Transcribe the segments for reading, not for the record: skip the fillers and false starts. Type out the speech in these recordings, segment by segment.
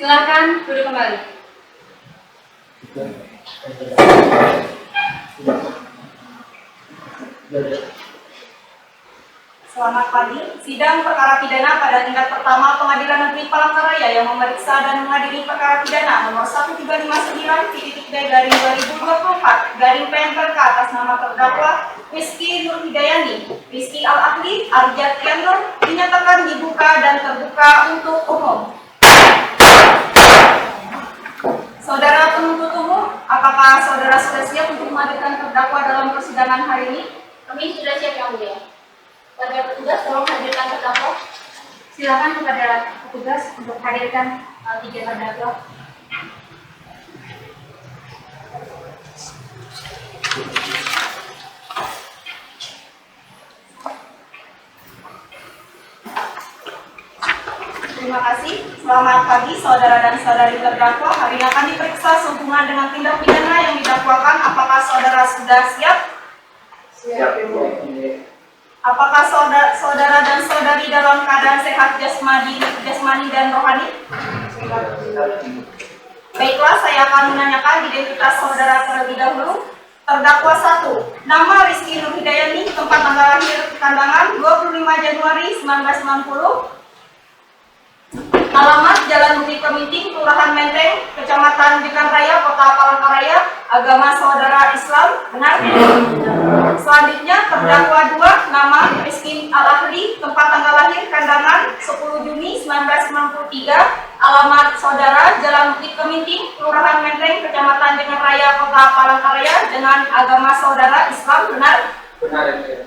Silakan duduk kembali. Selamat pagi. Sidang perkara pidana pada tingkat pertama Pengadilan Negeri Palangkaraya yang memeriksa dan mengadili perkara pidana nomor 1559/2024 atas nama terdakwa Rizky Nur Hidayani, Rizky Al-Ahli, Arjat Nur dinyatakan dibuka dan terbuka untuk umum. Saudara penuntut umum, apakah saudara sudah siap untuk menghadirkan terdakwa dalam persidangan hari ini? Kami sudah siap, Yang Mulia. Pada petugas tolong hadirkan terdakwa. Silakan kepada petugas untuk hadirkan tiga terdakwa. Terima kasih. Selamat pagi saudara dan saudari terdakwa. Hari ini akan diperiksa sehubungan dengan tindak pidana yang didakwakan. Apakah saudara sudah siap? Siap, Ibu. Apakah saudara dan saudari dalam keadaan sehat jasmani dan rohani? Baiklah, saya akan menanyakan identitas saudara terlebih dahulu. Terdakwa 1. Nama Rizky Nur Hidayani, tempat tanggal lahir Kandangan 25 Januari 1990. Alamat Jalan Bukit Keminting, Kelurahan Menteng, Kecamatan Jekan Raya, Kota Palangkaraya. Agama saudara Islam, benar? Selanjutnya terdakwa 2, nama Rizky Al-Ahli, tempat tanggal lahir Kandangan 10 Juni 1963. Alamat saudara Jalan Bukit Keminting, Kelurahan Menteng, Kecamatan Jekan Raya, Kota Palangkaraya, dengan agama saudara Islam, benar?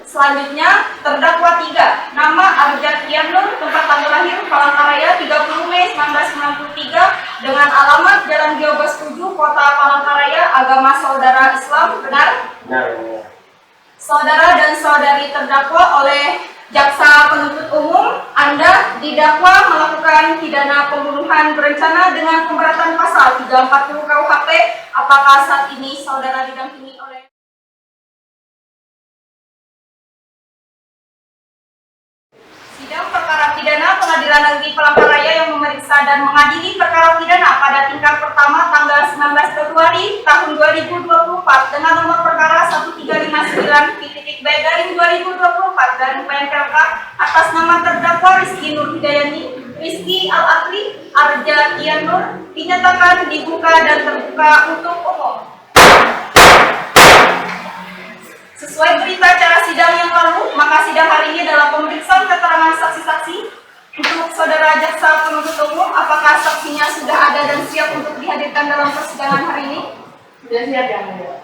Selanjutnya terdakwa 3, nama Arjat Nur, tempat tanggal lahir Palangkaraya 30 Mei 1993, dengan alamat Jalan Geobas 7, Kota Palangkaraya, agama saudara Islam, benar? Saudara dan saudari terdakwa oleh jaksa penuntut umum, Anda didakwa melakukan pidana pembunuhan berencana dengan pemberatan pasal 340 KUHP. Apakah saat ini saudara didampingi oleh Sidang perkara pidana Pengadilan Negeri Palangkaraya yang memeriksa dan mengadili perkara pidana pada tingkat pertama tanggal 19 Februari tahun 2024 dengan nomor perkara 1359/B/2024 atas nama terdakwa Rizky Nur Hidayani, Rizky Al-Ahli, Arjat Nur dinyatakan dibuka dan terbuka untuk umum. Sesuai berita acara sidang yang lalu, maka sidang hari ini adalah pemeriksaan keterangan saksi-saksi. Untuk saudara jaksa penuntut umum, apakah saksinya sudah ada dan siap untuk dihadirkan dalam persidangan hari ini? Sudah siap, Yang Mulia.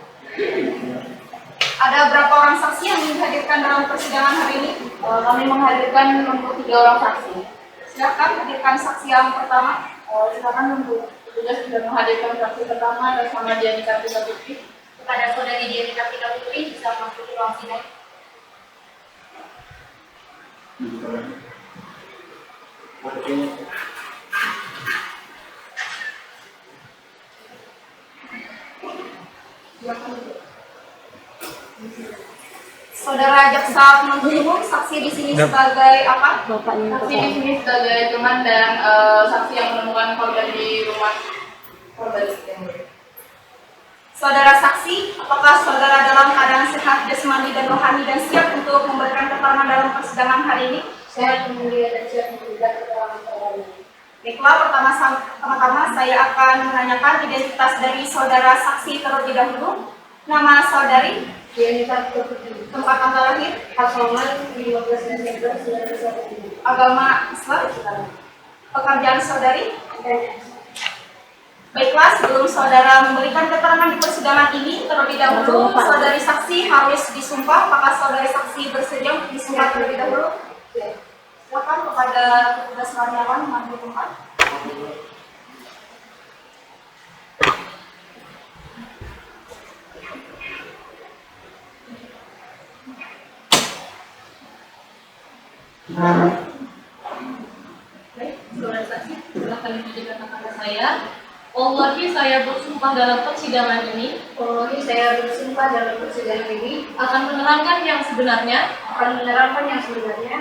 Ada berapa orang saksi yang dihadirkan dalam persidangan hari ini? Kami menghadirkan untuk 3 orang saksi. Silakan hadirkan saksi yang pertama. Silakan untuk petugas sudah menghadirkan saksi pertama atas nama Diani Kartika Putri. Kepada saudari Diani Kartika Putri, bisa masuk ke ruang sidang. Saudara jaksa penuntut umum, saksi di sini sebagai apa? Saksi di sini sebagai teman dan saksi yang menemukan korban di rumah korban. Saudara saksi, apakah saudara dalam keadaan sehat jasmani dan rohani dan siap untuk memberikan keterangan dalam persidangan hari ini? Saya Mulia dan siap memberikan keterangan hari ini. Baiklah, pertama-tama saya akan menanyakan identitas dari saudara saksi terlebih dahulu. Nama saudari? Diani Kartika Putri. Tempat tanggal lahir? Pasangan 15 Desember 1997. Agama Islam? Pekerjaan saudari? Baiklah, sebelum saudara memberikan keterangan di persidangan ini, terlebih dahulu saudari saksi harus disumpah. Apakah saudari saksi bersedia untuk disumpah terlebih dahulu? Silakan kepada petugas karyawan mengambil tempat. Baik, saudara saksi, silakan ditunjukkan kepada saya. Wallahi saya bersumpah dalam persidangan ini. Wallahi saya bersumpah dalam persidangan ini akan menerangkan yang sebenarnya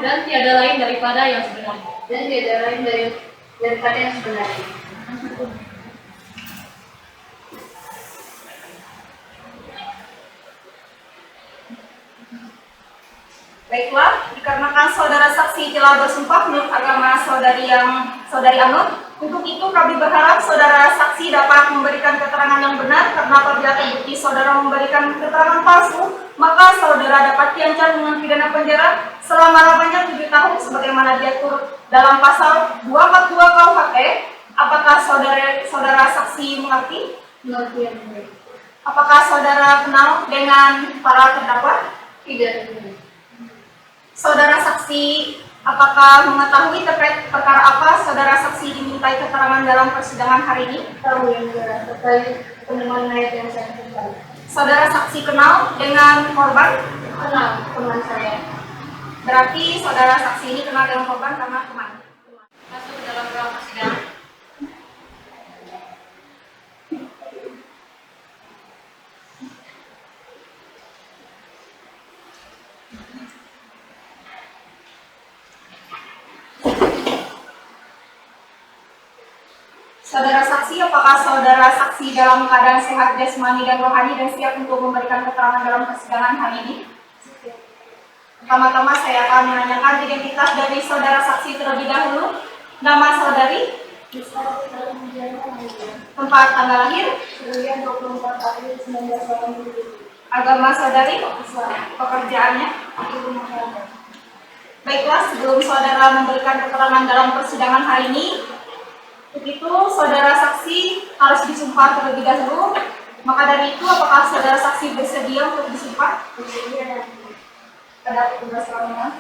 dan tiada lain daripada yang sebenarnya. daripada yang sebenarnya. Baiklah, dikarenakan saudara saksi telah bersumpah menurut agama saudari anut, untuk itu kami berharap saudara saksi dapat memberikan keterangan yang benar, karena apabila terbukti saudara memberikan keterangan palsu, maka saudara dapat diancam dengan pidana penjara selama-lamanya 7 tahun sebagaimana diatur dalam pasal 242 KUHP. Apakah saudara saksi mengerti? Mengerti yang mulia. Apakah saudara kenal dengan para terdakwa? Tidak mulia. Saudara saksi, apakah mengetahui terkait perkara apa saudara saksi dimintai keterangan dalam persidangan hari ini? Tahu yang mulia terkait penemuan mayat yang saya temukan. Saudara saksi kenal dengan korban? Kenal teman saya. Berarti saudara saksi ini kenal dengan korban karena teman. Masuk ke dalam ruang persidangan. Saudara saksi, apakah saudara saksi dalam keadaan sehat jasmani dan rohani dan siap untuk memberikan keterangan dalam persidangan hari ini? Pertama-tama saya akan menanyakan identitas dari saudara saksi terlebih dahulu. Nama saudari, tempat tanggal lahir, 24 April 1987. agama saudari, pekerjaannya. Baiklah, sebelum saudara memberikan keterangan dalam persidangan hari ini, begitu saudara saksi harus disumpah terlebih dahulu. Maka dari itu, apakah saudara saksi bersedia untuk disumpah? Bersedia. Pada petugas layanan.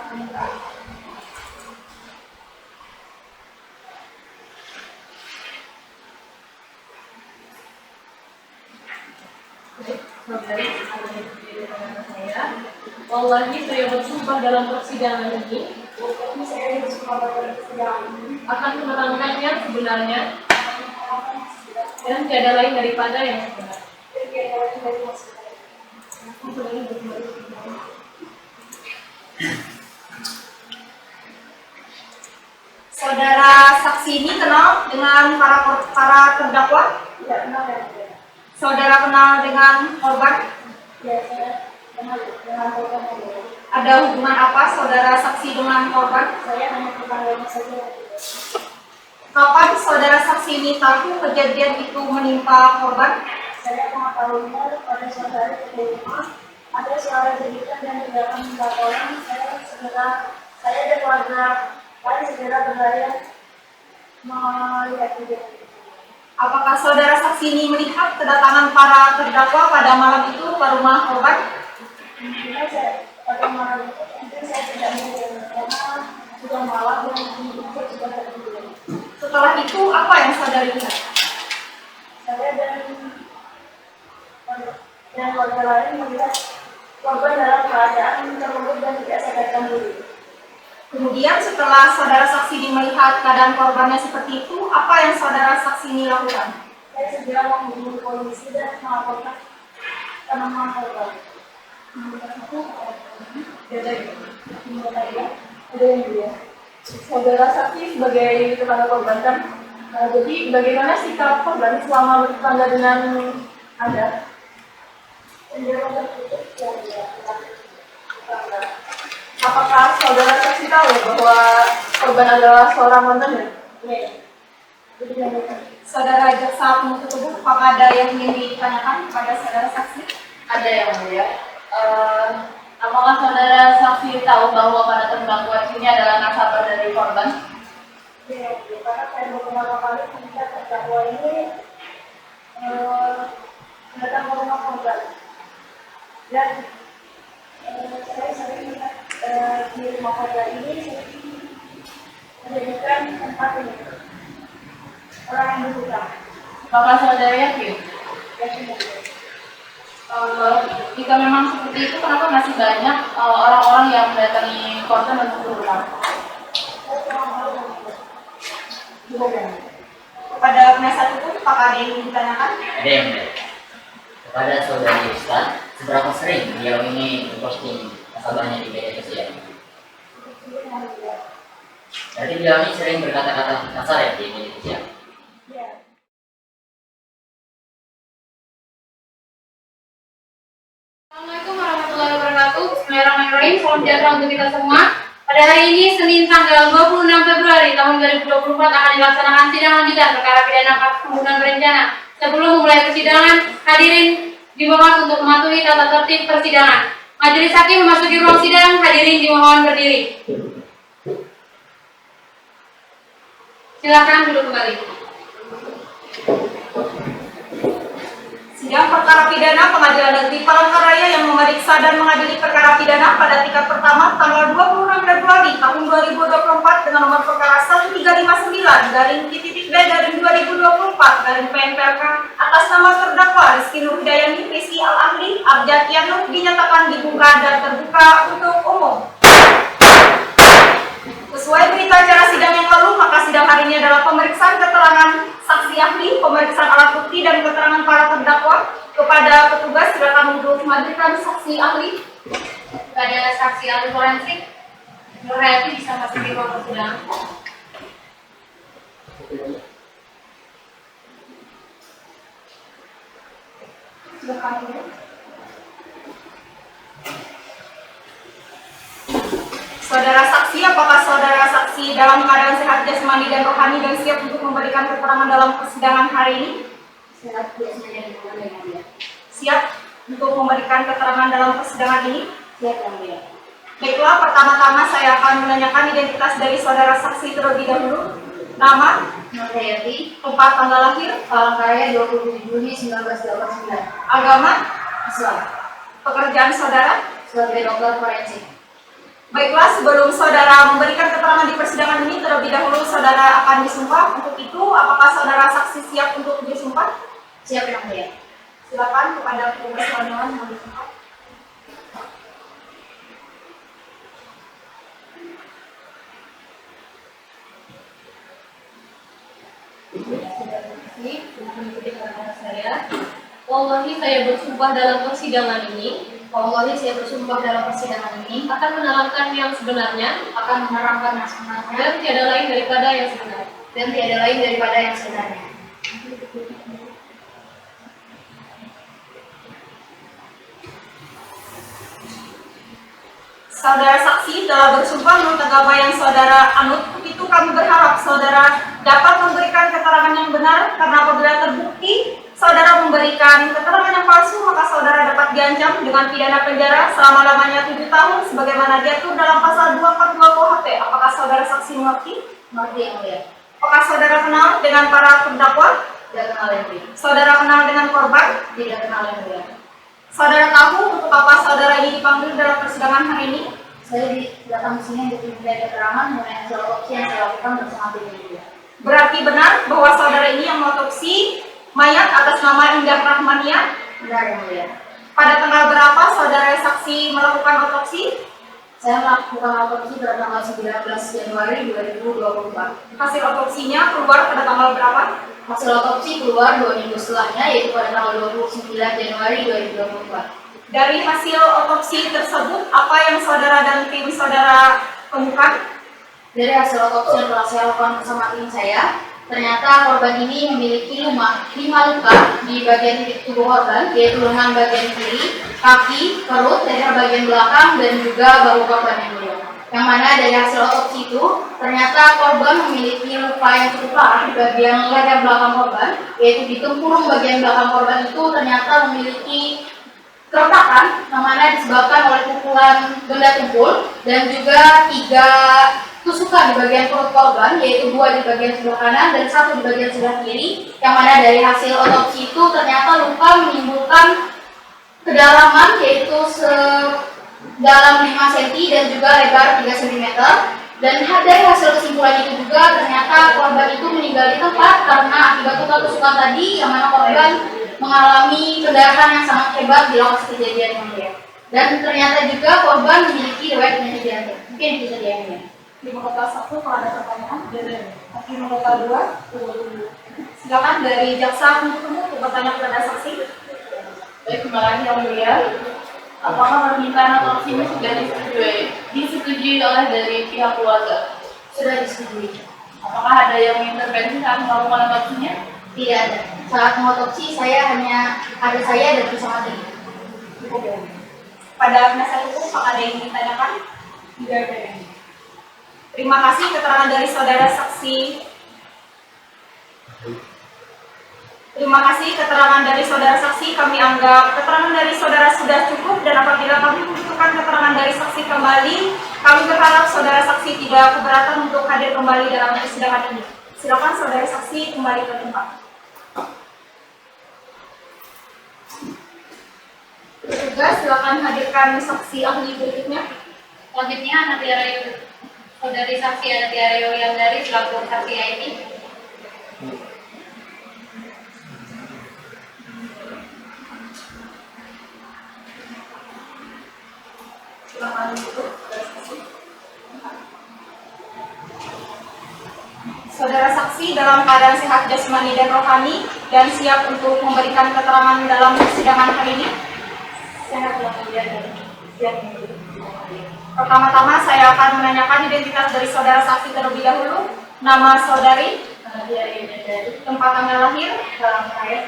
Saudari, saya. Wallahi saya bersumpah dalam persidangan ini Saya bersumpah dalam persidangan ini akan menerangkan yang sebenarnya dan tiada lain daripada yang sebenar. Saudara saksi ini kenal dengan para terdakwa? tidak kenal ya. Saudara kenal dengan korban? Ya, saya kenal dengan korban yang Ada hubungan apa saudara saksi dengan korban? saya hanya tetangganya saja. Kapan saudara saksi ini tahu kejadian itu menimpa korban? Saya mengetahuinya pada suatu hari di rumah ada suara jeritan dan teriakan minta tolong. Saya dan keluarga lain segera berlari melihat kejadian. Apakah saudara saksi ini melihat kedatangan para terdakwa pada malam itu ke rumah korban? Mungkin saya pada malam itu mungkin saya tidak melihat karena sudah malam dan mungkin saya sudah tertidur. Setelah itu apa yang saudara lihat? Saya dan keluarga lain melihat korban dalam keadaan terlebur dan tidak sadarkan diri. Kemudian setelah saudara saksi ini melihat keadaan korbannya seperti itu, apa yang saudara saksi ini lakukan? Saya segera menghubungi polisi dan melaporkan penemuan korban. Ada yang dia. Saudara saksi sebagai tetangga korban kan, jadi bagaimana sikap korban selama bertetangga dengan Anda? Apakah saudara saksi tahu bahwa korban adalah seorang mantannya? Saudara jaksa penuntut umum, apakah ada yang ingin ditanyakan kepada saudara saksi? Ada yang mulia. Apakah saudara saksi tahu bahwa para terdakwa ini adalah nasabah dari korban? Ya, karena saya beberapa kali melihat terdakwa ini datang ke rumah korban. Dan saya sering melihat di rumah korban ini menjadikan tempat ini orang yang berhutang. Apakah saudara yakin? Jika memang seperti itu, kenapa masih banyak orang-orang yang mendatangi korban untuk berhutang? Kepada penasihat hukum, apakah ada yang ingin ditanyakan? Ada yang mulia. Kepada saudari Ustaz, seberapa sering beliau ini memposting nasabahnya di media sosial? Berarti beliau ini sering berkata-kata kasar ya di media sosial? Ya, Assalamualaikum warahmatullahi wabarakatuh. Bismillahirrahmanirrahim. Salam sejahtera untuk kita semua. Pada hari ini, Senin tanggal 26 Februari tahun 2024 akan dilaksanakan sidang lanjutan perkara pidana kasus pembunuhan berencana. Sebelum memulai persidangan, hadirin dimohon untuk mematuhi tata tertib persidangan. Majelis hakim memasuki ruang sidang, hadirin dimohon berdiri. Silakan duduk kembali. Sidang perkara pidana Pengadilan Negeri Palangkaraya yang memeriksa dan mengadili perkara pidana pada tingkat pertama tanggal 26 Februari tahun 2024 dengan nomor perkara 1359/B/2024 PNPLK atas nama terdakwa Rizky Nurhidayani, Rizky Al-Ahli, Arjatian Nur dinyatakan dibuka dan terbuka untuk umum. Sesuai berita acara sidang yang lalu, maka sidang hari ini adalah pemeriksaan keterangan saksi ahli, pemeriksaan alat bukti, dan keterangan para terdakwa. Kepada petugas, silakan untuk menghadirkan saksi ahli. Kepada saksi ahli forensik, Nur Hayati bisa masuk di ruang persidangan. Silakan. Saudara saksi, apakah saudara saksi dalam keadaan sehat jasmani dan rohani dan siap untuk memberikan keterangan dalam persidangan hari ini? Sehat jasmani dan rohani yang mulia. Siap untuk memberikan keterangan dalam persidangan ini? Siap yang mulia. Baiklah, pertama-tama saya akan menanyakan identitas dari saudara saksi terlebih dahulu. Nama, Nur Hayati, tempat tanggal lahir, Palangkaraya 27 Juni 1989. agama, Islam. pekerjaan saudara. Sebagai dokter forensik. Baiklah, sebelum saudara memberikan keterangan di persidangan ini, terlebih dahulu saudara akan disumpah. Untuk itu, apakah saudara saksi siap untuk disumpah? Siap yang mulia. Silakan kepada petugas layanan yang disumpah. Mengikuti kata saya. Wallahi saya bersumpah dalam persidangan ini. Wallahi saya bersumpah dalam persidangan ini Akan menerangkan yang sebenarnya akan menerangkan yang sebenarnya dan tiada lain daripada yang sebenarnya. dan tiada lain daripada yang sebenarnya. Saudara saksi telah bersumpah menurut agama yang saudara anut. Untuk itu kami berharap saudara dapat memberikan keterangan yang benar, karena apabila terbukti saudara memberikan keterangan yang palsu, maka saudara dapat diancam dengan pidana penjara selama-lamanya 7 tahun sebagaimana diatur dalam pasal 242 KUHP. Apakah saudara saksi mengerti? Mengerti yang mulia. Apakah saudara kenal dengan para terdakwa? Tidak kenal yang mulia. Saudara kenal dengan korban? Tidak kenal yang mulia. Saudara tahu untuk apa saudara ini dipanggil dalam persidangan hari ini? Saya datang ke sini untuk diminta keterangan mengenai hasil otopsi yang saya lakukan bersama tim yang mulia. Berarti benar bahwa saudara ini yang mengotopsi mayat atas nama Indah Rahmania? Benar yang mulia. Pada tanggal berapa saudara saksi melakukan otopsi? Saya melakukan otopsi pada tanggal 19 Januari 2024. Hasil otopsinya keluar pada tanggal berapa? Hasil otopsi keluar 2 minggu setelahnya, yaitu pada tanggal 29 Januari 2024. Dari hasil otopsi tersebut, apa yang saudara dan tim saudara temukan? Dari hasil otopsi yang telah saya lakukan bersama tim saya, ternyata korban ini memiliki 5 luka di bagian titik tubuh korban, yaitu lengan bagian kiri, kaki, perut, leher bagian belakang, dan juga bahu korban yang mulia. Yang mana dari hasil otopsi itu, ternyata korban memiliki luka yang cukup parah di bagian leher belakang korban, yaitu di tempurung bagian belakang korban itu ternyata memiliki keretakan, yang mana disebabkan oleh pukulan benda tumpul, dan juga 3 tusukan di bagian perut korban, yaitu 2 di bagian sebelah kanan dan 1 di bagian sebelah kiri, yang mana dari hasil otopsi itu ternyata luka menimbulkan kedalaman, yaitu dalam 5 cm dan juga lebar 3 cm. Dan dari hasil kesimpulan itu juga ternyata korban itu meninggal di tempat karena akibat luka tusukan tadi, yang mana korban mengalami pendarahan yang sangat hebat di lokasi kejadian yang mulia. Dan ternyata juga korban memiliki riwayat penyakit jantung. Mungkin itu saja yang mulia. Di nota 1 kalau ada pertanyaan, dari hakim nota 2. Silakan dari jaksa penuntut umum untuk bertanya kepada saksi. Baik, terima kasih yang mulia. Apakah permintaan otopsi ini sudah disetujui oleh dari pihak keluarga? Sudah disetujui. Apakah ada yang intervensi saat melakukan otopsinya? Tidak ada. Saat mengotopsi saya hanya ada saya dan bersama tim. Pada penasihat hukum, apakah ada yang ditanyakan? Tidak ada. Terima kasih keterangan dari saudara saksi. Terima kasih keterangan dari saudara saksi. Kami anggap keterangan dari saudara sudah cukup, dan apabila kami membutuhkan keterangan dari saksi kembali, kami berharap saudara saksi tidak keberatan untuk hadir kembali dalam persidangan ini. Silakan saudara saksi kembali ke tempat. Petugas, silakan hadirkan saksi ahli berikutnya. Selanjutnya saudari saksi Anatia Yoyandari selaku saksi IT. Silakan duduk. Saudara saksi dalam keadaan sehat jasmani dan rohani dan siap untuk memberikan keterangan dalam persidangan hari ini. Sehat walafiat dan siap untuk Pertama-tama saya akan menanyakan identitas dari saudara saksi terlebih dahulu. Nama saudari, tempat tanggal lahir, Maret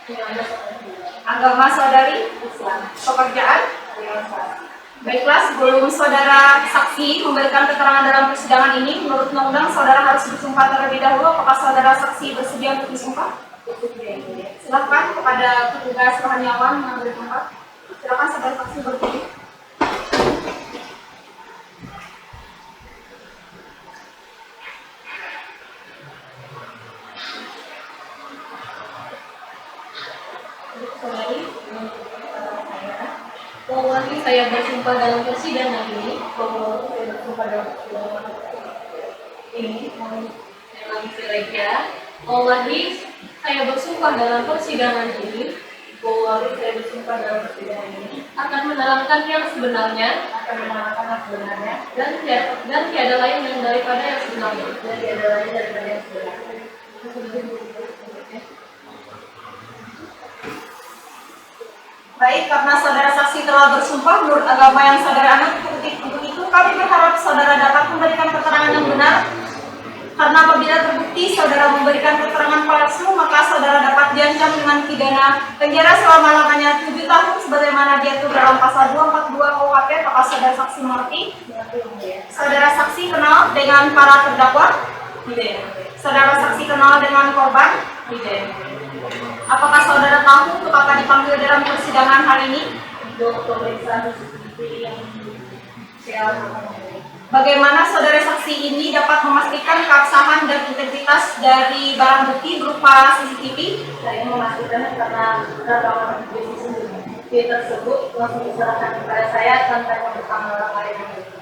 1992. agama saudari, Islam. pekerjaan. Dewasa. Baiklah, sebelum saudara saksi memberikan keterangan dalam persidangan ini, menurut undang-undang saudara harus bersumpah terlebih dahulu. Apakah saudara saksi bersedia untuk bersumpah? Silakan kepada petugas rohaniawan mengambil tempat. Silakan saudara saksi berdiri. Saudari, wallahi saya bersumpah dalam persidangan ini, wallahi saya bersumpah dalam persidangan ini, saya lagi silaga, wallahi saya bersumpah dalam persidangan ini, wallahi saya bersumpah dalam persidangan ini akan menerangkan yang sebenarnya, dan tiada lain yang daripada yang sebenarnya, Baik, karena saudara saksi telah bersumpah menurut agama yang saudara anut, untuk itu kami berharap saudara dapat memberikan keterangan yang benar. Karena apabila terbukti saudara memberikan keterangan palsu, maka saudara dapat diancam dengan pidana penjara selama-lamanya 7 tahun sebagaimana diatur dalam pasal 242 KUHP. Apakah saudara saksi mengerti? Saudara saksi kenal dengan para terdakwa? Tidak. Saudara saksi kenal dengan korban? Tidak. Apakah saudara tahu untuk apa dipanggil dalam persidangan hari ini? Untuk pemeriksaan CCTV yang Bagaimana saudara saksi ini dapat memastikan keabsahan dan integritas dari barang bukti berupa CCTV? saya memastikan karena rekaman CCTV tersebut langsung diserahkan kepada saya tanpa pertama kali.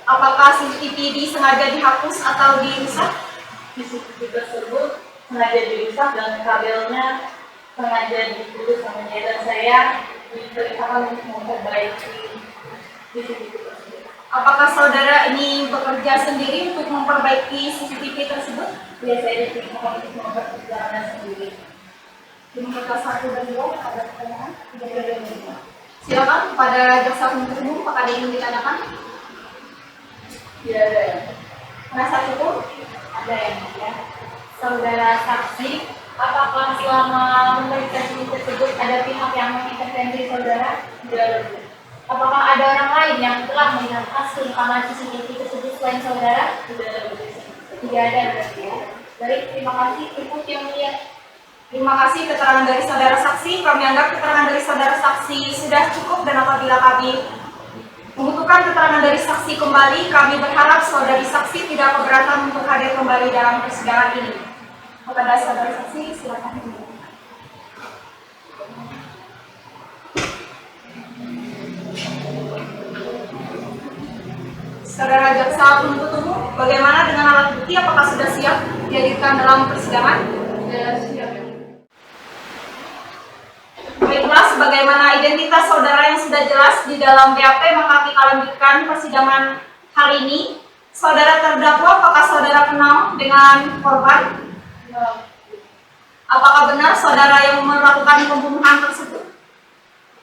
Apakah CCTV disengaja dihapus atau dirusak? CCTV tersebut sengaja dirusak dan kabelnya sengaja diputus sama dia, dan saya diperintahkan untuk memperbaiki CCTV tersebut. Apakah saudara ini bekerja sendiri untuk memperbaiki CCTV tersebut? Ya, saya diperintahkan untuk memperkerjakan sendiri. Terima kasih dan dua, ada pertanyaan? Tidak ada yang lain. Silakan kepada jaksa penuntut umum, apakah ada yang ditanyakan? Tidak ada ya. Penasihat hukum? Ada yang ya. Saudara saksi, apakah selama memeriksa CCTV tersebut ada pihak yang mengintervensi saudara? Tidak ada. Apakah ada orang lain yang telah melihat hasil rekaman CCTV tersebut selain saudara? Tidak ada. Tidak ada berarti ya. Baik, terima kasih. Ibu yang mulia. Terima kasih keterangan dari saudara saksi. Kami anggap keterangan dari saudara saksi sudah cukup, dan apabila kami membutuhkan keterangan dari saksi kembali, kami berharap saudari saksi tidak keberatan untuk hadir kembali dalam persidangan ini. Kepada saudara saksi, silakan. Saudara jaksa penuntut umum, bagaimana dengan alat bukti? Apakah sudah siap dihadirkan dalam persidangan? Sudah siap. Baiklah, sebagaimana identitas saudara yang sudah jelas di dalam BAP, maka kita lanjutkan persidangan hari ini. Saudara terdakwa, apakah saudara kenal dengan korban? Apakah benar saudara yang melakukan pembunuhan tersebut?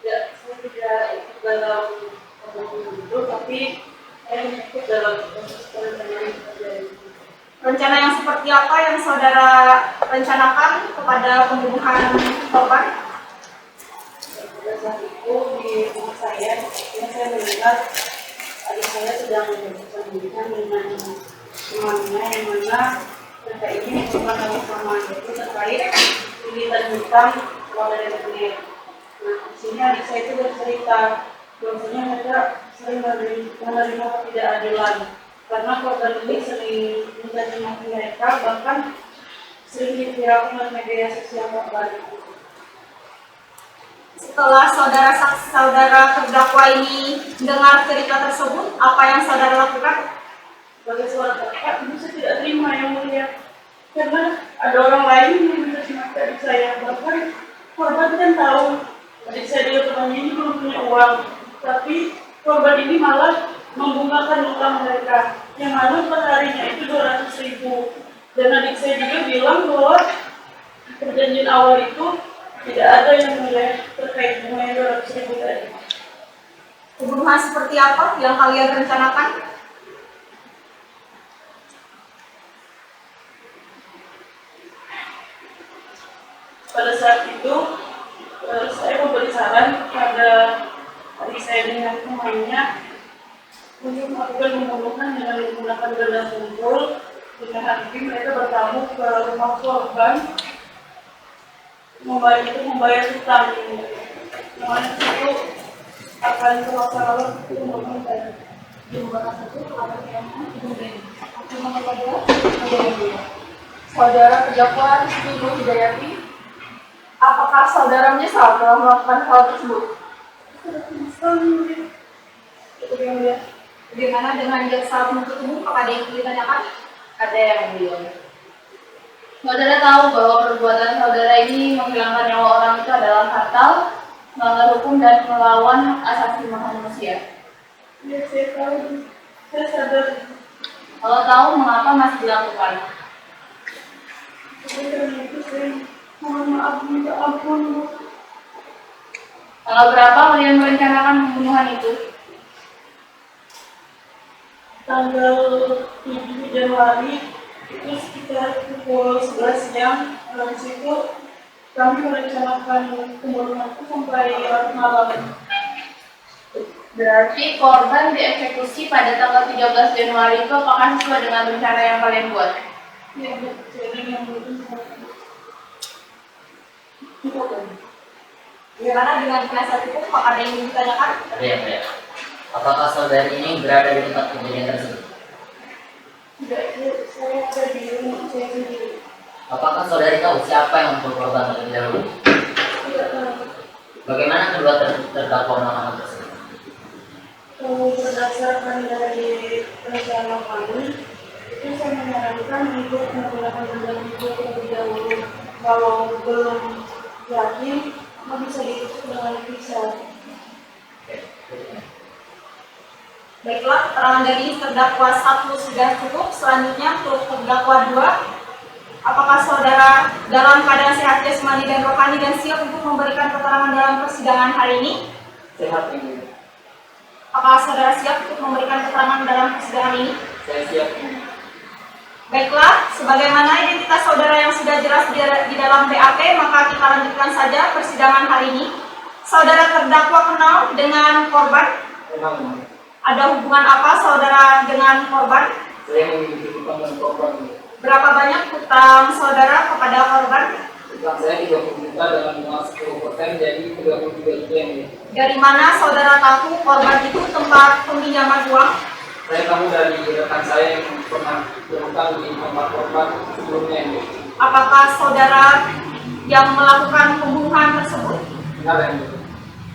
Ya, saya tidak ikut dalam pembunuhan itu, tapi saya ikut dalam perencanaan terjadi. Rencana yang seperti apa yang saudara rencanakan kepada pembunuhan korban? Pada saat itu di rumah saya, paginya saya melihat adik saya sedang berbincang dengan temannya yang mana mereka ini merupakan sama itu terkait lilitan hutang keluar dari negeri. Nah, di sini adik saya itu bercerita bahwasanya mereka sering menerima ketidakadilan karena korban ini sering mencaci maki mereka, bahkan sering diviralkan oleh media sosial korban. Setelah saudara terdakwa ini mendengar cerita tersebut, apa yang saudara lakukan? Sebagai seorang kakak, ibu saya tidak terima yang mulia karena ada orang lain yang mencaci maki adik saya. Bahkan korban kan tahu adik saya juga temannya ini belum punya uang, tapi korban ini malah membungakan utang mereka yang mana per harinya itu 200.000. Dan adik saya juga bilang bahwa perjanjian awal itu tidak ada yang mulai terkait bunga yang 200.000 tadi. Pembunuhan seperti apa yang kalian rencanakan? Pada saat itu saya memberi saran kepada adik saya dengan temannya untuk melakukan pembunuhan dengan menggunakan benda tumpul. Dengan hati mereka bertamu ke rumah korban membayar hutang ini. Namanya itu akan terlaksana untuk pembunuhan tadi. Saudara terdakwa Ibu Hidayati, apakah saudara menyesal telah melakukan hal tersebut? Bagaimana dengan jaksa penuntut umum? Apakah ada yang ditanyakan? Ada yang bilang. Saudara tahu bahwa perbuatan saudara ini menghilangkan nyawa orang itu adalah fatal, melanggar hukum dan melawan hak asasi manusia. Ya, saya tahu, saya sadar. Kalau tahu, mengapa masih dilakukan? Oleh karena itu saya mohon maaf, minta ampun, Bu. Tanggal berapa kalian merencanakan pembunuhan itu? Tanggal 7 Januari itu sekitar pukul 11 siang. Dari situ kami merencanakan pembunuhan itu sampai larut malam. Berarti korban dieksekusi pada tanggal 13 Januari itu apakah sesuai dengan rencana yang kalian buat? Ya, jadi yang itu Bagaimana dengan penasihat hukum? Apakah ada yang ditanyakan? Ya. Apakah saudari ini berada di tempat kejadian tersebut? tidak, saya ada di rumah saya sendiri. Apakah saudari tahu siapa yang memukul korban terlebih dahulu? Tidak tahu. Bagaimana kedua terdakwa melakukan tersebut? Berdasarkan dari rencana kami, itu saya menyarankan untuk menggunakan benda itu terlebih dahulu. Kalau belum yakin, maka bisa ditutup dengan pisau. Baiklah, keterangan dari terdakwa 1 sudah cukup. Selanjutnya untuk terdakwa 2, apakah saudara dalam keadaan sehat jasmani dan rohani dan siap untuk memberikan keterangan dalam persidangan hari ini? Sehat ini. Apakah saudara siap untuk memberikan keterangan dalam persidangan ini? Saya siap. Baiklah, sebagaimana identitas saudara yang sudah jelas di dalam BAP, maka kita lanjutkan saja persidangan hari ini. Saudara terdakwa kenal dengan korban? Memang Ada hubungan apa saudara dengan korban? saya memiliki hutang dengan korban. Berapa banyak hutang saudara kepada korban? Hutang saya 30 juta dengan bunga 10%, jadi 33 juta yang Dari mana saudara tahu korban itu tempat peminjaman uang? saya tahu dari rekan saya yang pernah berhutang di tempat korban sebelumnya ini. Apakah saudara yang melakukan pembunuhan tersebut? Benar yang itu.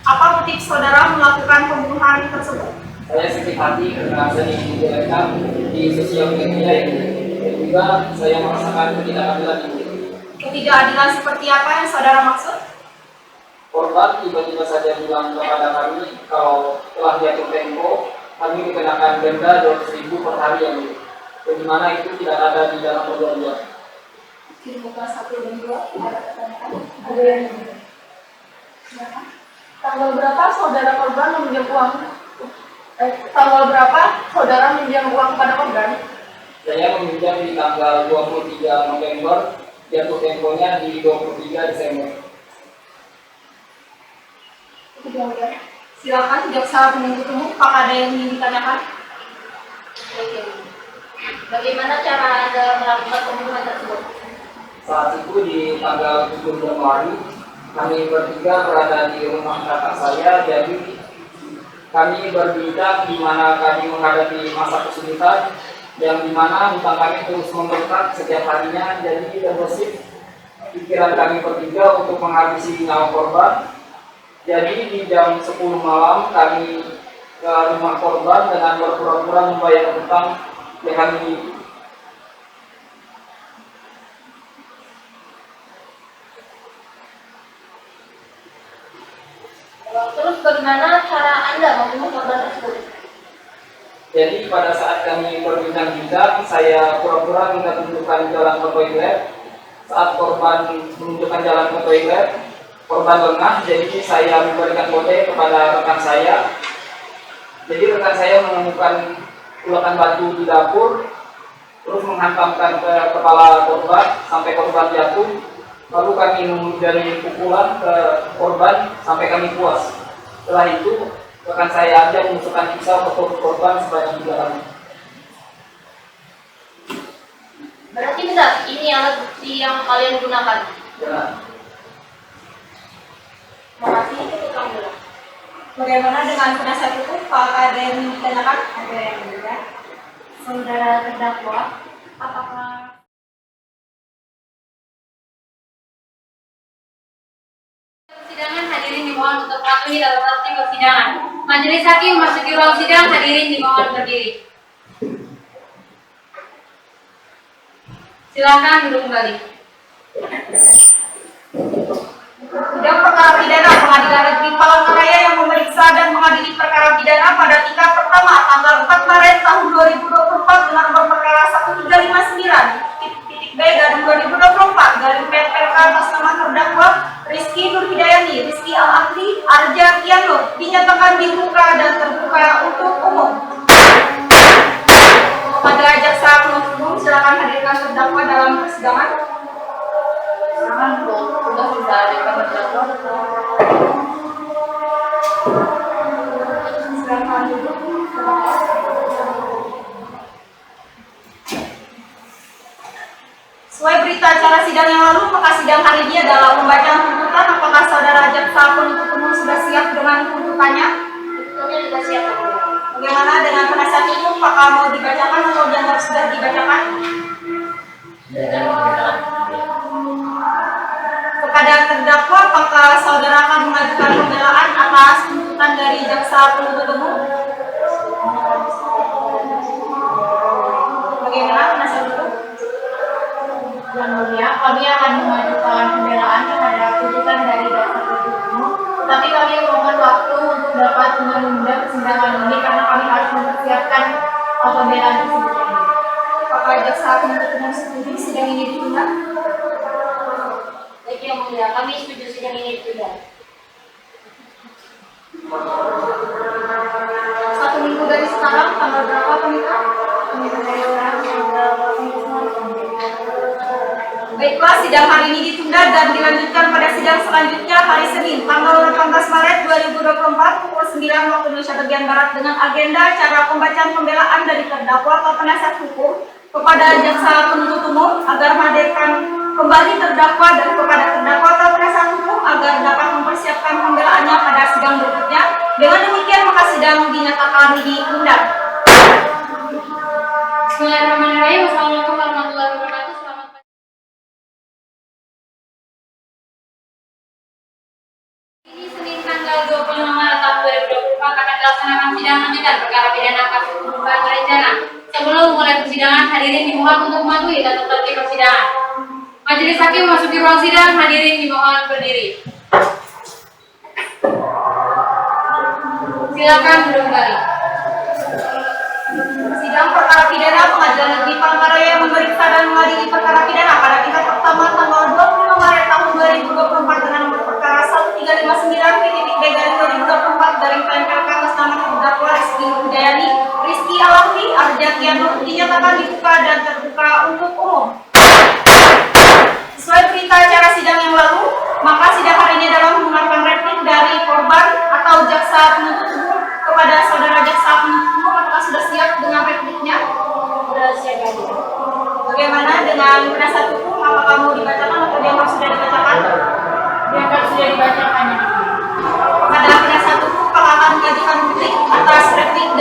Apa motif saudara melakukan pembunuhan tersebut? Saya sakit hati karena saya dijelekkan di sosial media ini, dan juga saya merasakan ketidakadilan ini. Ketidakadilan seperti apa yang saudara maksud? Korban tiba-tiba saja bilang kepada kami kalau telah jatuh tempo, kami dikenakan denda 200.000 per hari yang ini. Dan dimana itu tidak ada di dalam perjanjian. Di muka 1 dan 2 ada pertanyaan? Ada yang tanggal berapa saudara korban meminjam uang? Tanggal berapa saudara meminjam uang kepada korban? Saya meminjam di tanggal 23 November, jatuh temponya di 23 Desember. Silakan jaksa penuntut umum, apakah ada yang ingin ditanyakan? Oke. Bagaimana cara Anda melakukan pembunuhan tersebut? Saat itu di tanggal 7 Januari, kami bertiga berada di rumah kakak saya, jadi kami berbincang di mana kami menghadapi masa kesulitan, yang dimana hutang kami terus membengkak setiap harinya, jadi terbesit pikiran kami bertiga untuk menghabisi nyawa korban. Jadi di jam 10 malam kami ke rumah korban dengan berpura-pura membayar hutang yang kami. Terus bagaimana cara Anda membunuh korban tersebut? Jadi pada saat kami berbincang-bincang, saya pura-pura minta tunjukkan jalan ke toilet. Saat korban menunjukkan jalan ke toilet, korban lengah, jadi saya memberikan kode kepada rekan saya. Jadi rekan saya menemukan ulakan batu di dapur, terus menghantamkan ke kepala korban sampai korban jatuh. Lalu kami memberi pukulan ke korban sampai kami puas. Setelah itu, rekan saya aja menusukkan pisau ke perut korban sebanyak 3 kali. Berarti benar, ini alat bukti yang kalian gunakan. Benar. Makasih, itu kamu bilang. Bagaimana dengan penasihat hukum? Apakah ada yang ingin ditanyakan? Ada yang tidak? Saudara terdakwa, apakah Persidangan hadirin dimohon untuk mematuhi tata tertib persidangan. Majelis hakim memasuki ruang sidang, hadirin dimohon berdiri. Silakan duduk kembali. Sidang perkara pidana Pengadilan Negeri Palangkaraya yang memeriksa dan mengadili perkara pidana pada tingkat pertama tanggal 4 Maret tahun 2024 dengan nomor perkara 1359-B/2024 garing PLK atas nama terdakwa Rizky Nurhidayani, Rizky Al-Akli, Arja Kianur dinyatakan dibuka dan terbuka untuk umum. Kepada jaksa penuntut umum, silakan hadirkan terdakwa dalam persidangan. sudah ada kabar terdakwa? Silakan duduk. Sesuai berita acara sidang yang lalu, maka sidang hari ini adalah pembacaan tuntutan. Apakah saudara jaksa penuntut umum sudah siap dengan tuntutannya? Tuntutannya sudah siap. Bagaimana dengan penasihat hukum? Apakah mau dibacakan atau dianggap sudah dibacakan? Kepada terdakwa, apakah saudara akan mengajukan pembelaan atas tuntutan dari jaksa penuntut umum? Bagaimana penasihat hukum? Yang mulia, kami akan mengajukan pembelaan terhadap tuntutan dari jaksa penuntut umum, tapi kami memohon waktu untuk dapat menunda persidangan ini karena kami harus mempersiapkan pembelaan tersebut. Apakah jaksa penuntut umum setuju sidang ini ditunda? Baik yang mulia, kami setuju sidang ini ditunda. 1 minggu dari sekarang, tanggal berapa pernikahan? Baiklah, sidang hari ini ditunda dan dilanjutkan pada sidang selanjutnya hari Senin, tanggal 18 Maret 2024 pukul 9 waktu Indonesia bagian Barat dengan agenda cara pembacaan pembelaan dari terdakwa atau penasihat hukum kepada jaksa penuntut umum agar menghadirkan kembali terdakwa dan kepada terdakwa atau penasihat hukum agar dapat mempersiapkan pembelaannya pada sidang berikutnya. Dengan demikian maka sidang dinyatakan ditunda. Bismillahirrahmanirrahim. Wassalamualaikum warahmatullahi wabarakatuh. Selamat pagi. Ini Senin tanggal 25 Maret tahun 2024 akan dilaksanakan sidang lanjutan perkara pidana kasus pembunuhan berencana. Sebelum mulai persidangan, hadirin dimohon untuk mematuhi tata tertib persidangan. Majelis hakim memasuki ruang sidang, hadirin dimohon berdiri. Silakan duduk kembali. Sidang perkara pidana Pengadilan Negeri Palangkaraya yang memeriksa dan mengadili perkara pidana pada tingkat pertama tanggal 25 Maret tahun 2024 dengan nomor perkara 1359-B/2024 garing PLK atas nama terdakwa Rizky Nurhidayani, Rizky Al-Akli, Arja Kianur dinyatakan dibuka dan terbuka untuk umum. Sesuai berita acara sidang yang lalu, maka sidang hari ini adalah mendengarkan replik dari korban atau jaksa penuntut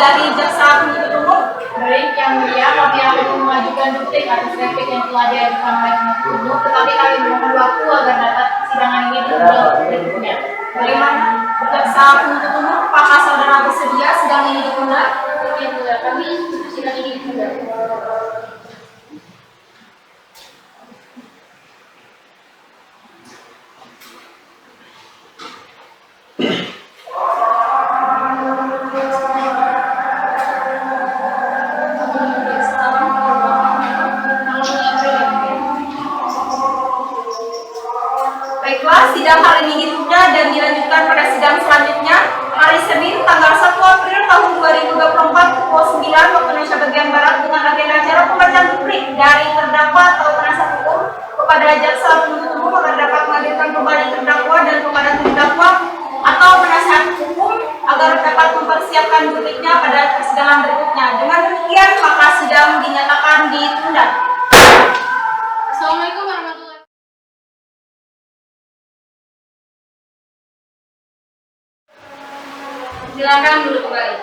dari jaksa penuntut umum. Baik, yang mulia, kami akan mengajukan duplik atas replik yang telah diajukan oleh penuntut umum, tetapi kami memohon waktu agar dapat persidangan ini ditunda berikutnya. Bagaimana jaksa penuntut umum, apakah saudara bersedia sidang ini ditunda? Yang mulia, kami setuju sidang ini ditunda. Baiklah, sidang hari ini ditunda dan dilanjutkan pada sidang selanjutnya hari Senin tanggal 1 April tahun 2024 pukul 9 waktu Indonesia bagian Barat dengan agenda acara pembacaan duplik dari terdakwa atau penasihat hukum kepada jaksa penuntut umum agar dapat menghadirkan kembali terdakwa dan kepada terdakwa atau penasihat hukum agar dapat mempersiapkan dupliknya pada persidangan berikutnya. Dengan demikian maka sidang dinyatakan ditunda. Assalamualaikum warahmatullahi wabarakatuh. Silakan dulu kembali.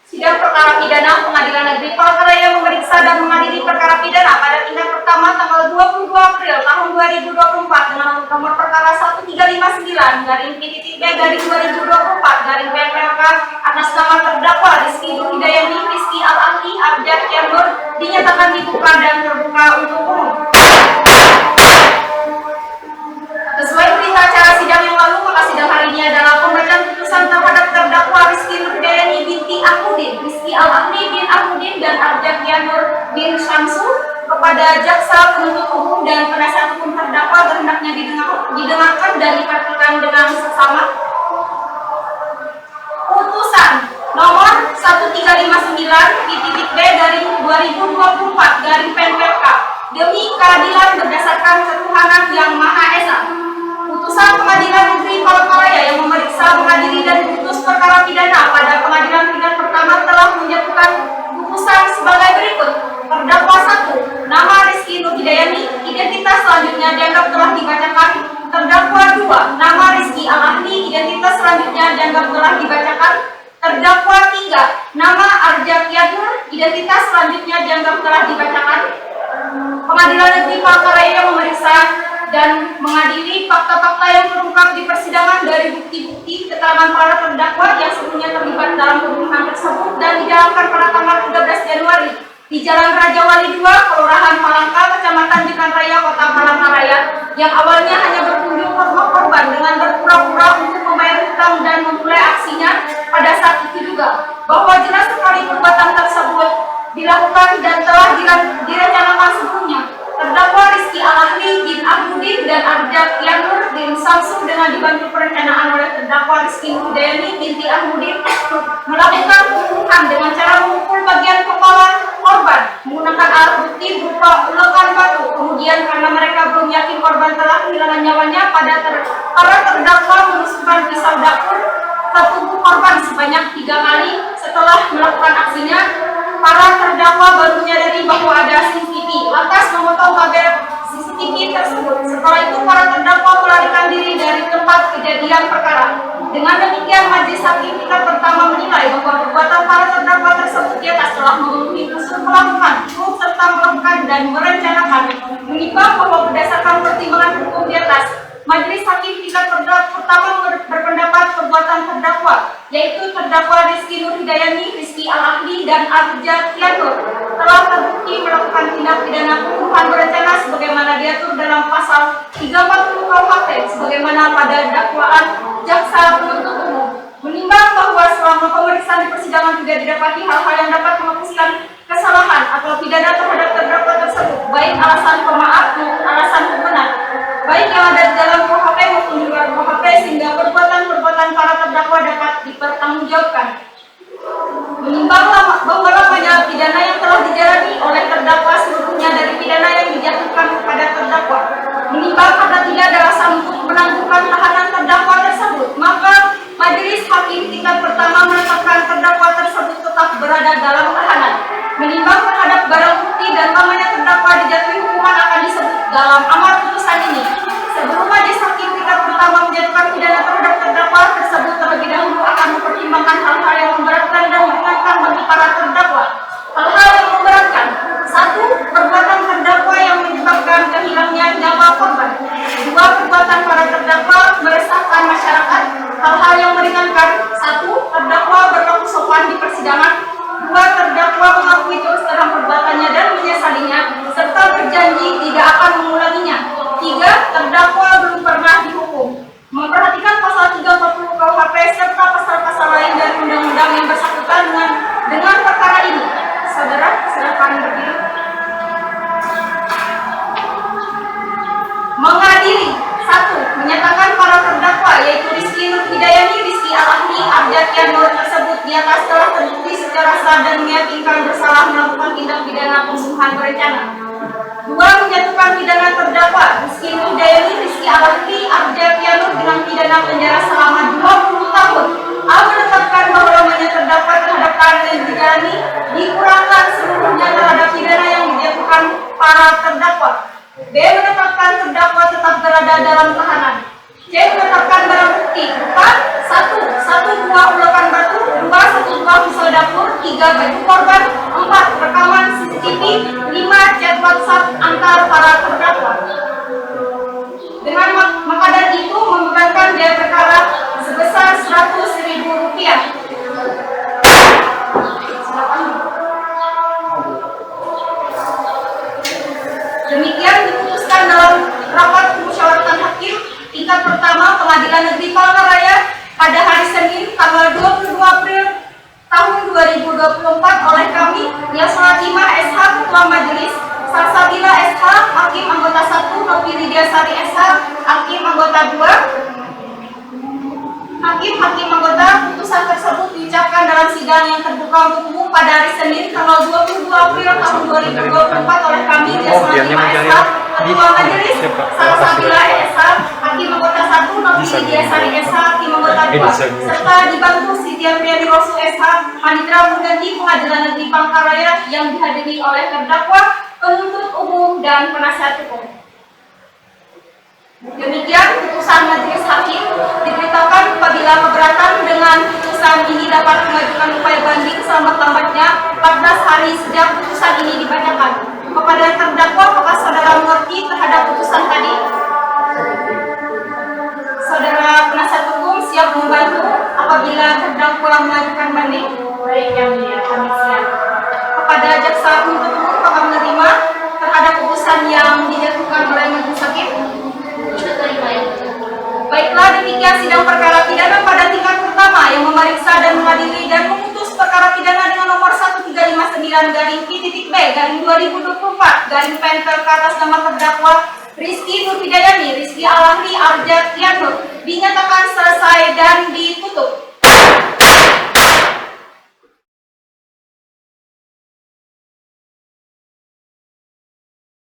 Sidang perkara pidana Pengadilan Negeri Palangkaraya memeriksa dan mengadili perkara pidana pada tindak pertama tanggal 22 April tahun 2024 dengan nomor perkara 1359/B/2024/PMLK atas nama terdakwa Rizky Nurhidayani, Rizky Al-Ahli, Arjad Kianur dinyatakan dibuka dan terbuka untuk umum. Sesuai berita acara sidang yang lalu, maka sidang hari ini adalah pembacaan putusan terhadap terdakwa Rizky Nurhidayani binti Ahmudin, Rizky Al-Ahli bin Ahmudin dan Arjad Kianur bin Syamsu kepada jaksa penuntut umum dan penasihat hukum terdakwa agar hendaknya didengarkan dan diperhatikan dengan seksama. Putusan nomor 1359/B/2024/PMLK demi keadilan berdasarkan ketuhanan yang Maha Esa. Putusan Pengadilan Negeri Palangkaraya yang memeriksa, mengadili dan memutus perkara pidana pada pengadilan tingkat pertama telah menjatuhkan putusan sebagai berikut. Terdakwa 1, nama Rizky Nurhidayani, identitas selanjutnya dianggap telah dibacakan. Terdakwa 2, nama Rizky Al-Ahli, identitas selanjutnya dianggap telah dibacakan. Terdakwa 3, nama Arjad Kianur, identitas selanjutnya dianggap telah dibacakan. Pengadilan Negeri Palangkaraya memeriksa dan mengadili fakta-fakta yang terungkap di persidangan dari bukti-bukti keterangan para terdakwa yang sebelumnya terlibat dalam pembunuhan tersebut dan dijalankan pada tanggal 13 Januari di Jalan Raja Wali 2, Kelurahan Palangka, Kecamatan Jekan Raya, Kota Palangkaraya, yang awalnya hanya berkunjung ke rumah korban dengan berpura-pura untuk membayar hutang dan memulai aksinya. Pada saat itu juga bahwa jelas sekali perbuatan tersebut dilakukan dan telah direncanakan sebelumnya. Terdakwa Rizky Al-Ahli bin Ahmudin dan Arjad Kianur bin Syamsu dengan dibantu perencanaan oleh terdakwa Rizky Nurhidayani binti Ahmudin melakukan pembunuhan dengan cara memukul bagian kepala korban menggunakan alat bukti berupa ulekan batu. Kemudian karena mereka belum yakin korban telah kehilangan nyawanya, para terdakwa menusukkan pisau dapur ke tubuh korban sebanyak 3 kali. Setelah melakukan aksinya, para terdakwa baru menyadari bahwa ada CCTV, lantas memotong kabel CCTV tersebut. Setelah itu para terdakwa melarikan diri dari tempat kejadian perkara. Dengan demikian, majelis hakim tingkat pertama menilai bahwa perbuatan para terdakwa tersebut di atas telah memenuhi unsur melakukan, turut serta melakukan dan merencanakan. Menimbang bahwa berdasarkan pertimbangan hukum di atas, majelis hakim tingkat pertama berpendapat perbuatan terdakwa, yaitu terdakwa Rizky Nurhidayani, Rizky Al-Ahli, dan Arjad Kianur telah terbukti melakukan tindak pidana pembunuhan berencana sebagaimana diatur dalam pasal 340 KUHP sebagaimana pada dakwaan jaksa penuntut umum. Menimbang bahwa selama pemeriksaan di persidangan juga didapati hal-hal yang dapat menghapuskan kesalahan atau pidana terhadap terdakwa tersebut, baik alasan pemaaf maupun alasan pembenar, baik yang ada di dalam KUHP maupun di luar KUHP, sehingga perbuatan-perbuatan para terdakwa dapat dipertanggungjawabkan. Menimbang bahwa lamanya pidana yang telah dijalani oleh terdakwa seluruhnya dari pidana yang dijatuhkan kepada terdakwa, menimbang karena tidak ada alasan untuk menangguhkan tahanan terdakwa tersebut, maka majelis hakim tingkat pertama menetapkan terdakwa tersebut tetap berada dalam tahanan. Menimbang terhadap barang bukti dan lamanya terdakwa dijatuhi hukuman akan disebut dalam amar putusan ini. Sebelum majelis hakim tingkat pertama menjatuhkan pidana terhadap terdakwa tersebut, terlebih dahulu akan mempertimbangkan hal-hal yang memberatkan hal-hal yang meringankan. 1. Terdakwa berlaku sopan di persidangan. 2. Terdakwa mengakui terus dalam perbuatannya dan menyesalinya, serta berjanji tidak akan mengulanginya. 3. Terdakwa belum pernah dihukum. Memperhatikan pasal 340 KUHP serta pasal-pasal lain dari undang-undang yang bersangkutan dengan perkara ini. Saudara, silakan berdiri. Mengadili. 1. Menyatakan para terdakwa yaitu Rizky Nurhidayani, Rizky Alahli, Arjat Nur tersebut di atas telah terbukti secara sah dan meyakinkan bersalah melakukan tindak pidana pembunuhan berencana. 2. Menjatuhkan pidana terdakwa Rizky Nurhidayani, Rizky Alahli, Arjat Nur dengan pidana penjara selama 20 tahun. A. Menetapkan bahwa lamanya terdakwa terhadap kasus yang dijalani dikurangkan seluruhnya terhadap pidana yang dijatuhkan para terdakwa. B. Menetapkan terdakwa tetap berada dalam tahanan. C. Menetapkan barang bukti berupa 1. Buah ulekan batu. 2. 1 buah pisau dapur. 3. Baju korban. 4. Rekaman CCTV. 5. Chat WhatsApp antar para terdakwa. Dengan maka dari itu membebankan biaya perkara sebesar Rp100.000. Demikian diputuskan dalam rapat pemusyawaratan hakim tingkat pertama Pengadilan Negeri Palangkaraya pada hari Senin tanggal 22 April tahun 2024 oleh kami Yasona SH Ketua Majelis, Salsabila SH Hakim Anggota 1, Novi Lidiasari SH Hakim Anggota 2. Hakim anggota putusan tersebut diucapkan dalam sidang yang terbuka untuk umum pada hari Senin tanggal 22 April tahun 2024 oleh kami Yasona SH Ketua Majelis, Salsabila SH Hakim Anggota 1, Novi Lidiasari SH Hakim Anggota 2, serta dibantu Siti Apriyani Rosu SH Panitera Pengganti Pengadilan Negeri Palangkaraya yang dihadiri oleh terdakwa, penuntut umum, dan penasihat hukum. Demikian putusan majelis hakim. Diberitahukan apabila keberatan dengan putusan ini dapat mengajukan upaya banding selambat-lambatnya 14 hari sejak putusan ini dibacakan. Kepada terdakwa, apakah saudara mengerti terhadap putusan tadi? Saudara penasihat hukum siap membantu apabila terdakwa mengajukan banding? Baik, yang mulia, kami siap. Kepada jaksa penuntut umum, apakah menerima terhadap putusan yang dijatuhkan oleh majelis hakim? Baiklah, demikian sidang perkara pidana pada tingkat pertama yang memeriksa dan mengadili dan memutus perkara pidana dengan nomor 1359-P/2024 Pen ke atas nama terdakwa Rizky Nurhidayani, Rizky Alahli, Arjat Nur dinyatakan